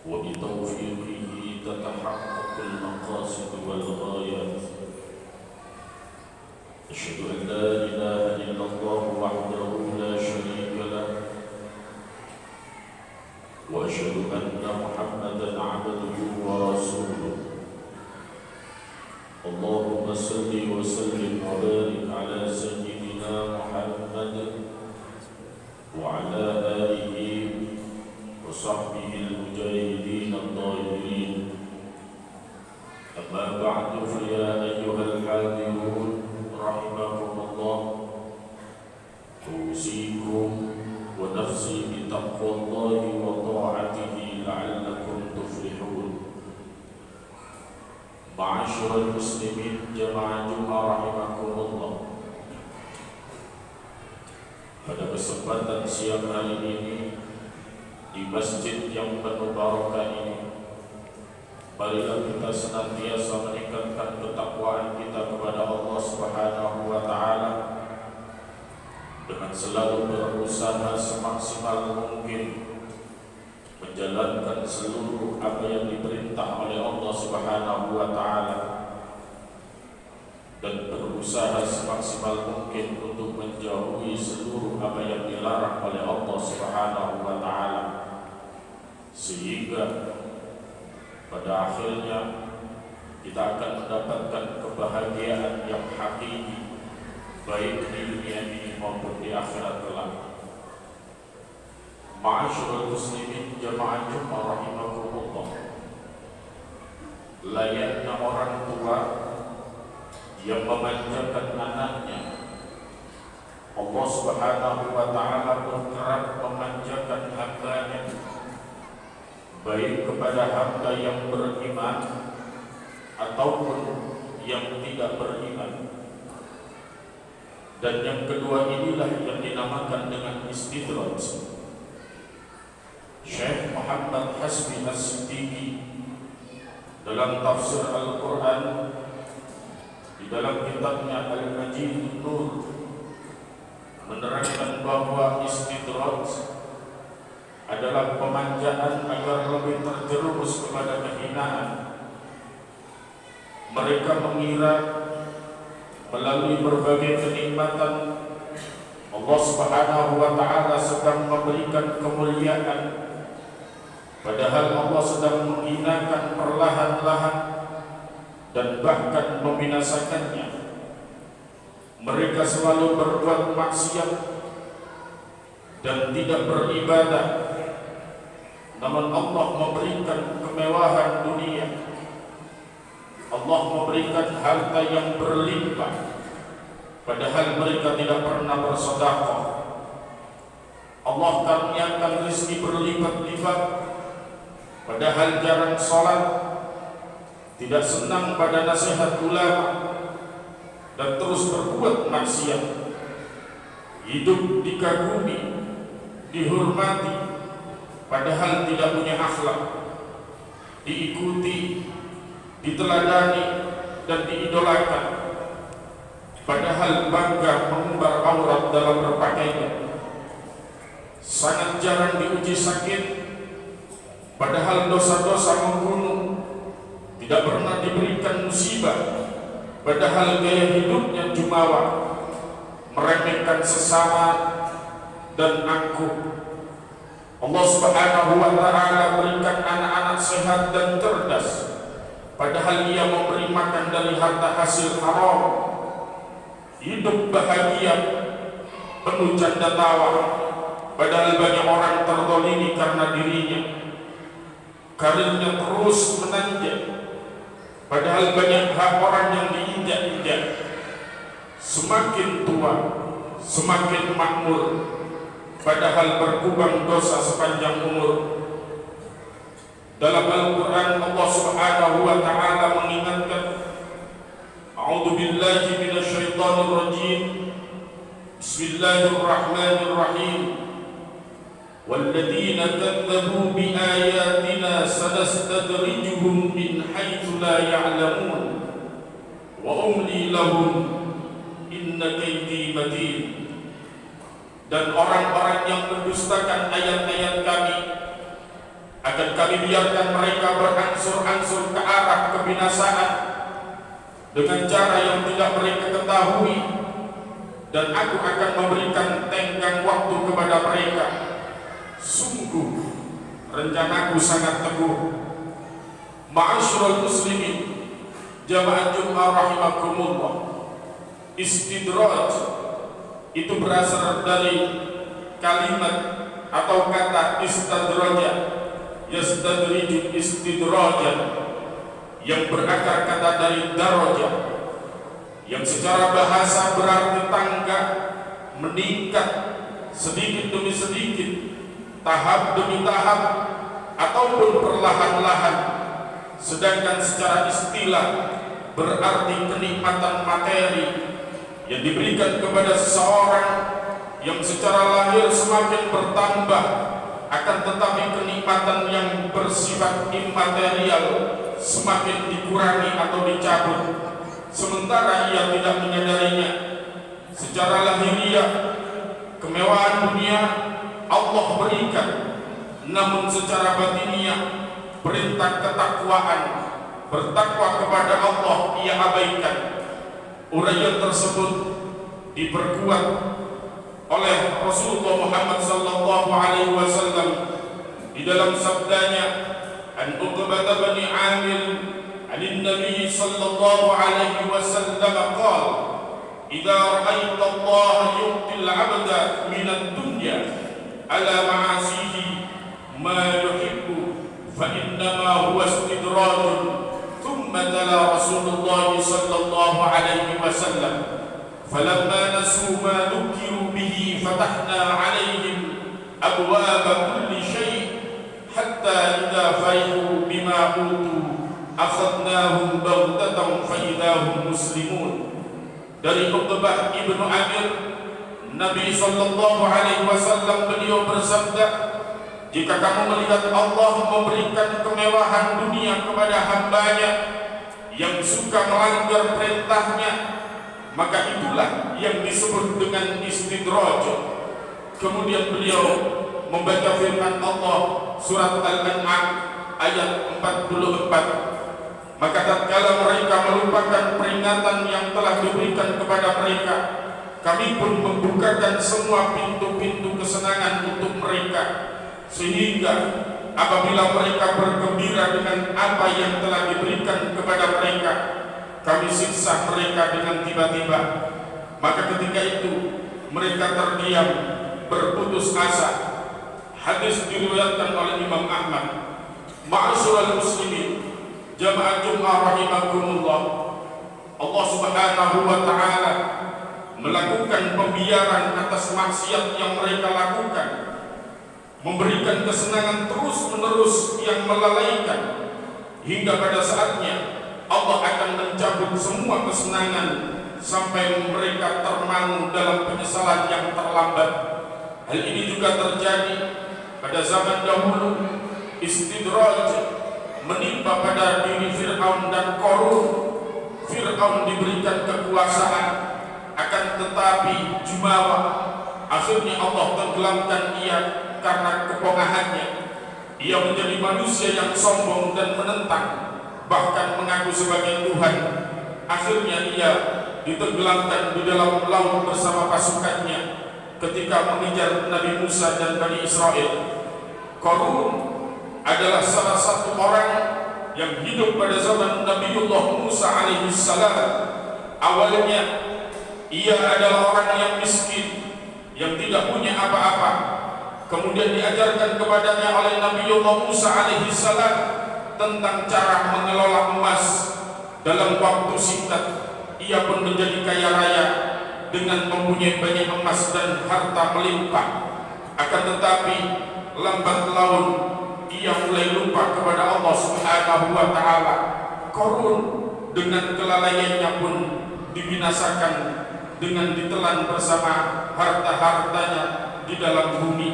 وبتوفيقه تتحقق المقاصد والغايات. أشهد أن لا إله إلا الله وحده لا شريك له، وأشهد أن محمدا عبده ورسوله. اللهم صل وسلم وبارك على سيدنا محمد وعلى آله وصحبه المجاهدين الطاهرين. أما بعد، فيا أيها الحاضرون رحمكم الله، أوصيكم ونفسي بتقوى الله وطاعته لعلكم تفلحون. معاشر المسلمين jamaah Jumat rahimakumullah, pada kesempatan siang hari ini di masjid yang penuh barokah ini, marilah kita senantiasa meningkatkan ketakwaan kita kepada Allah Subhanahu wa Ta'ala dengan selalu berusaha semaksimal mungkin menjalankan seluruh apa yang diperintah oleh Allah Subhanahu wa Ta'ala dan berusaha semaksimal mungkin untuk menjauhi seluruh apa yang dilarang oleh Allah Subhanahu wa Ta'ala, sehingga pada akhirnya kita akan mendapatkan kebahagiaan yang hakiki baik di dunia ini maupun di akhirat kelak. Ma'asyiral muslimin jamaah Jumat rahimakumullah, layaknya orang tua yang memanjakan anaknya, Allah Subhanahu wa Ta'ala pun kerap memanjakan hamba-Nya, baik kepada hamba yang beriman ataupun yang tidak beriman. Dan yang kedua inilah yang dinamakan dengan istidraj. Syekh Muhammad Hasbi As-Siddiqi dalam tafsir Al-Quran di dalam kitabnya Al-Majid Nur menerangkan bahwa istidraj adalah pemanjaan agar lebih terjerumus kepada kehinaan. Mereka mengira melalui berbagai kenikmatan Allah Subhanahu wa Ta'ala sedang memberikan kemuliaan, padahal Allah sedang menghinakan perlahan-lahan dan bahkan membinasakannya. Mereka selalu berbuat maksiat dan tidak beribadah, namun Allah memberikan kemewahan dunia, Allah memberikan harta yang berlimpah, padahal mereka tidak pernah bersedekah. Allah karuniakan rezeki berlipat-lipat, padahal jarang sholat, tidak senang pada nasihat ulama, dan terus berbuat maksiat. Hidup dikagumi, dihormati, padahal tidak punya akhlak, diikuti, diteladani, dan diidolakan, padahal bangga mengumbar aurat dalam berpakaian. Sangat jarang diuji sakit, padahal dosa-dosa membunuh, tidak pernah diberikan musibah, padahal gaya hidupnya jumawa, meremehkan sesama dan angkuh. Allah Subhanahu wa Ta'ala berikan anak-anak sehat dan cerdas, padahal ia memberi makan dari harta hasil haram. Hidup bahagia, penuh canda tawa, padahal banyak orang terzalimi karena dirinya. Karirnya terus menanjak, padahal banyak hak orang yang diinjak-injak. Semakin tua, semakin makmur, padahal berkubang dosa sepanjang umur. Dalam Al-Quran Allah Subhanahu wa Ta'ala mengingatkan, A'udzu billahi minasyaitonir rajim. Bismillahirrahmanirrahim. Walladzina kadzdzabu biayatina sanastadrijuhum min haitsu la ya'lamun wa umli lahum inna kaidi matin. Dan orang-orang yang mendustakan ayat-ayat kami akan kami biarkan mereka berangsur-angsur ke arah kebinasaan dengan cara yang tidak mereka ketahui, dan aku akan memberikan tenggang waktu kepada mereka. Sungguh rencanaku sangat teguh. Ma'asyiral muslimin, jamaah Jumat rahimakumullah, istidraj itu berasal dari kalimat atau kata istadraja, yastadriju istidrajan, yang berakar kata dari darajah, yang secara bahasa berarti tangga, meningkat sedikit demi sedikit, tahap demi tahap, ataupun perlahan-lahan. Sedangkan secara istilah berarti kenikmatan materi yang diberikan kepada seseorang yang secara lahir semakin bertambah, akan tetapi kenikmatan yang bersifat imaterial semakin dikurangi atau dicabut, sementara ia tidak menyadarinya. Secara lahiriah kemewahan dunia Allah berikan, namun secara batiniah perintah ketakwaan, bertakwa kepada Allah, ia abaikan. Uraian tersebut diperkuat oleh Rasulullah Muhammad sallallahu alaihi wasallam di dalam sabdanya, an Uqbah bin Amir an Nabi sallallahu alaihi wasallam qala, idza ra'aita Allah yu'ti al-'abda min ad-dunya ala ma'asihi ma yuhibbu fa innama huwa istidrajun. Thumma tala Rasulullah sallallahu alaihi wasallam, falamma nasu ma dhukiru bihi fatahna alaihim abwaba kulli syai' hatta idza farihu bima utu akhadnahum baghtatan fa idahum muslimun. Dari Uqbah ibnu Amir, Nabi sallallahu alaihi wasallam beliau bersabda, jika kamu melihat Allah memberikan kemewahan dunia kepada hambanya yang suka melanggar perintahnya, maka itulah yang disebut dengan istidraj. Kemudian beliau membaca firman Allah surat Al-An'am ayat 44, maka tatkala mereka melupakan peringatan yang telah diberikan kepada mereka, kami pun membukakan semua pintu-pintu kesenangan untuk mereka, sehingga apabila mereka bergembira dengan apa yang telah diberikan kepada mereka, kami siksa mereka dengan tiba-tiba. Maka ketika itu mereka terdiam, berputus asa. Hadis diriwayatkan oleh Imam Ahmad. Ma'asyiral muslimin, jamaah Jumat rahimakumullah, Allah Subhanahu wa taala melakukan pembiaran atas maksiat yang mereka lakukan, memberikan kesenangan terus-menerus yang melalaikan, hingga pada saatnya Allah akan mencabut semua kesenangan sampai mereka termangu dalam penyesalan yang terlambat. Hal ini juga terjadi pada zaman dahulu. Istidraj menimpa pada diri Fir'aun dan Qarun. Fir'aun diberikan kekuasaan, akan tetapi jumawa, akhirnya Allah tenggelamkan ia karena kepongahannya. Ia menjadi manusia yang sombong dan menentang, bahkan mengaku sebagai Tuhan. Akhirnya ia ditenggelamkan di dalam laut bersama pasukannya ketika mengejar Nabi Musa dan Bani Israel. Qarun adalah salah satu orang yang hidup pada zaman Nabiullah Musa alaihi salam. Awalnya ia adalah orang yang miskin, yang tidak punya apa-apa. Kemudian diajarkan kepadanya oleh Nabiullah Musa alaihi salam tentang cara mengelola emas. Dalam waktu singkat ia pun menjadi kaya raya dengan mempunyai banyak emas dan harta melimpah. Akan tetapi lambat laun ia mulai lupa kepada Allah Subhanahu wa taala. Qarun dengan kelalaiannya pun dibinasakan dengan ditelan bersama harta-hartanya di dalam bumi.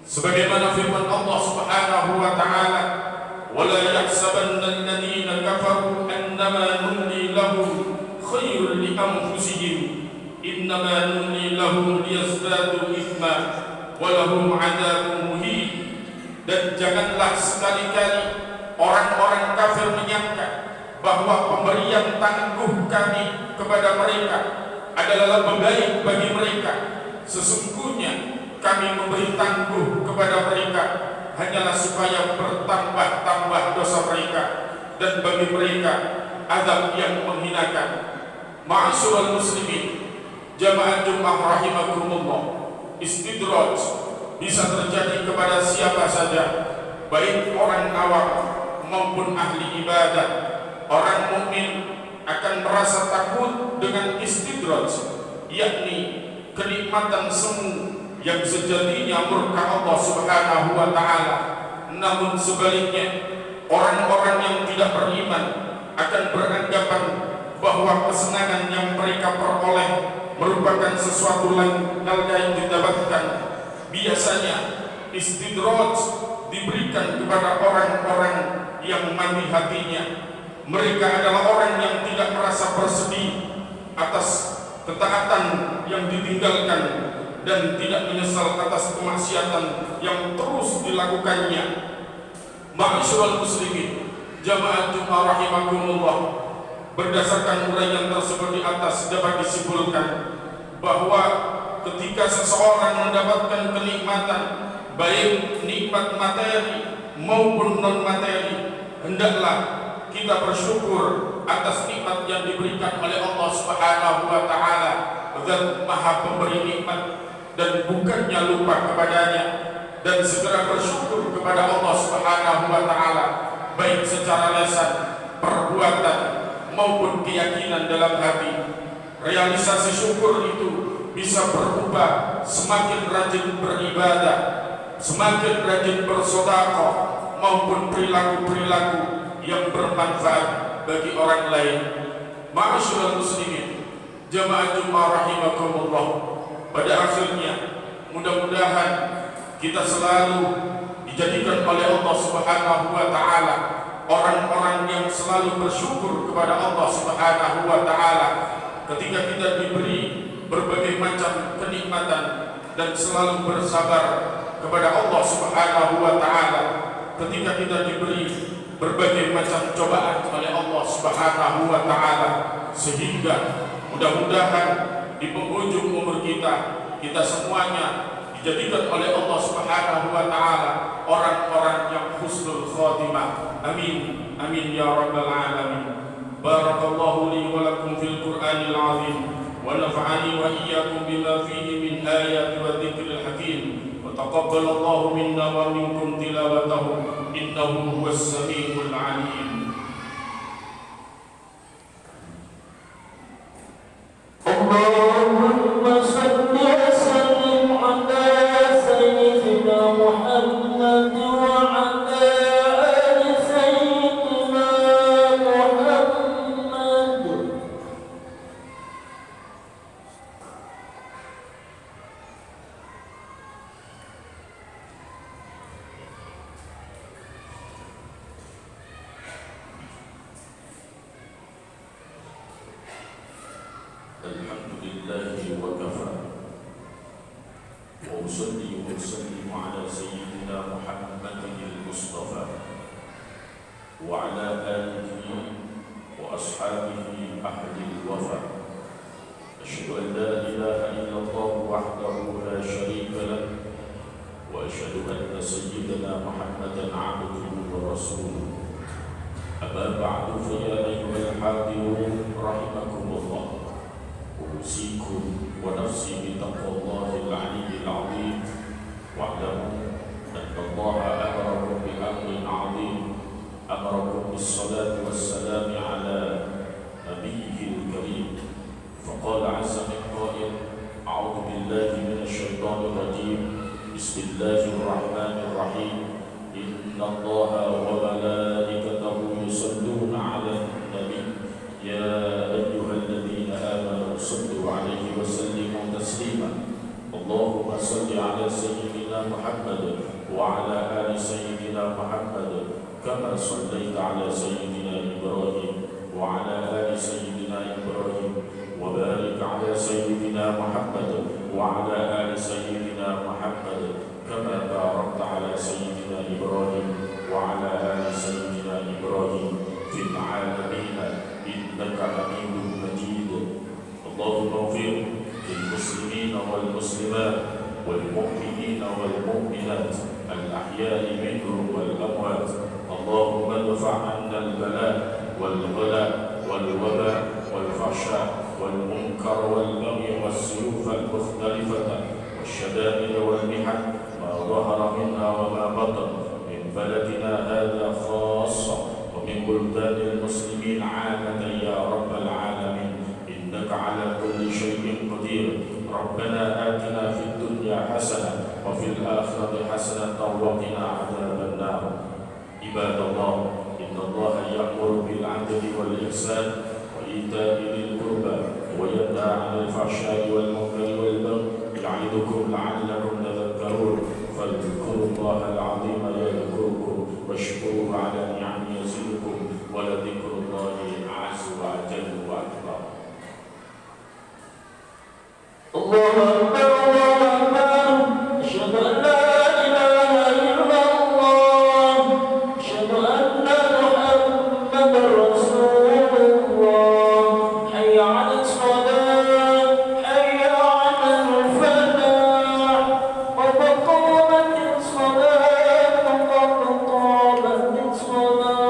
Sebagaimana firman Allah Subhanahu wa taala, "Wala yahsabanna alladziina kafaru annama numli lahum khairun li anfusihim innama numli lahum liyazdadu ithma wa lahum 'adzabun muhin." Dan janganlah sekali-kali orang-orang kafir menyangka bahwa pemberian tangguh kami kepada mereka adalah lebih baik bagi mereka. Sesungguhnya kami memberi tangguh kepada mereka hanyalah supaya bertambah-tambah dosa mereka dan bagi mereka azab yang menghinakan. Ma'asyiral muslimin, jamaah Jumat rahimakumullah, istidraj bisa terjadi kepada siapa saja, baik orang awam maupun ahli ibadah. Orang mukmin akan merasa takut dengan istidraj, yakni kenikmatan semu yang sejatinya murka Allah Subhanahu wa taala. Namun sebaliknya, orang-orang yang tidak beriman akan beranggapan bahwa kesenangan yang mereka peroleh merupakan sesuatu hal yang didapatkan. Biasanya istidraj diberikan kepada orang-orang yang mati hatinya. Mereka adalah orang yang tidak merasa bersedih atas ketaatan yang ditinggalkan dan tidak menyesal atas kemaksiatan yang terus dilakukannya. Ma'asyiral muslimin, jamaah Jumat rahimakumullah, berdasarkan uraian tersebut di atas dapat disimpulkan bahwa ketika seseorang mendapatkan kenikmatan, baik nikmat materi maupun non materi, hendaklah kita bersyukur atas nikmat yang diberikan oleh Allah Subhanahu wa taala, Zat Maha Pemberi nikmat, dan bukannya lupa kepadanya, dan segera bersyukur kepada Allah Subhanahu wa taala baik secara lisan, perbuatan maupun keyakinan dalam hati. Realisasi syukur itu bisa berubah semakin rajin beribadah, semakin rajin bersedekah maupun perilaku-perilaku yang bermanfaat bagi orang lain. Ma'asyiral muslimin, jamaah Jumat rahimakumullah, pada akhirnya mudah-mudahan kita selalu dijadikan oleh Allah Subhanahu wa taala orang-orang yang selalu bersyukur kepada Allah Subhanahu wa taala ketika kita diberi berbagai macam kenikmatan, dan selalu bersabar kepada Allah Subhanahu wa taala ketika kita diberi berbagai macam cobaan oleh Allah Subhanahu wa taala, sehingga mudah-mudahan di penghujung umur kita semuanya dijadikan oleh Allah Subhanahu wa taala orang-orang yang husnul khatimah. Amin amin ya rabbal alamin. Barakallahu li wa lakum fil Qur'anil azim, wa nafa'ani wa iyyakum bima fihi min ayati wa dzikril hakim. تقبل الله منا ومنكم تلاوته إنه هو السميع العليم. اللهم صل وسلم على سيدنا محمد وعلى آل سيدنا محمد. Alhamdulillahi wa kafa, wa usalli wa usallimu ala sayyidina Muhammadin al-Mustafa wa ala alihi wa ashabihi ahli al-wafa. Asyhadu an la ilaha illallah wahdahu la syarika lah, wa asyhadu anna sayyidina Muhammadan abduhu wa rasuluh. Amma ba'du, fa ya ayyuhal hadirun rahimakumullah, أوصيكم ونفسي بتقوى الله العلي العظيم. واعلموا أن الله أمركم بأمر عظيم، أمركم بالصلاة والسلام على نبيه الكريم، فقال عز من قائل: أعوذ بالله من الشيطان الرجيم، بسم الله الرحمن الرحيم، إن الله وملائكته يصلون على النبي يا أيها الذين آمنوا صلوا عليه وسلموا تسليما. اللهم صل على سيدنا محمد وعلى آل سيدنا محمد كما صليت على سيدنا إبراهيم وعلى آل سيدنا إبراهيم، وبارك على سيدنا محمد وعلى آل سيدنا محمد كما باركت على سيدنا سيدنا إبراهيم وعلى آل سيدنا إبراهيم في العالمين إنك حميد مجيد. اللهم اغفر للمسلمين والمسلمات والمؤمنين والمؤمنات الأحياء منهم والأموات. اللهم ادفع عنا البلاء والغلاء والوباء والفحشاء والمنكر والبغي والسيوف المختلفة والشدائد والمحن ما ظهر منها وما بطن من بلدنا هذا خاصة ومن بلدان المسلمين عامة يا رب العالمين، إنك على كل شيء قدير. ربنا آتنا في الدنيا حسنة وفي الآخرة حسنة وقنا عذاب النار. عباد الله، إن الله يأمر بالعدل والإحسان وإيتاء ذي القربى وينهى عن الفحشاء والمنكر والبغي يعظكم لعلكم تذكرون. فاذكروا الله العظيم يذكركم واشكروه على نعمه يزدكم ولذكر الله عز وجل وأكبر. الله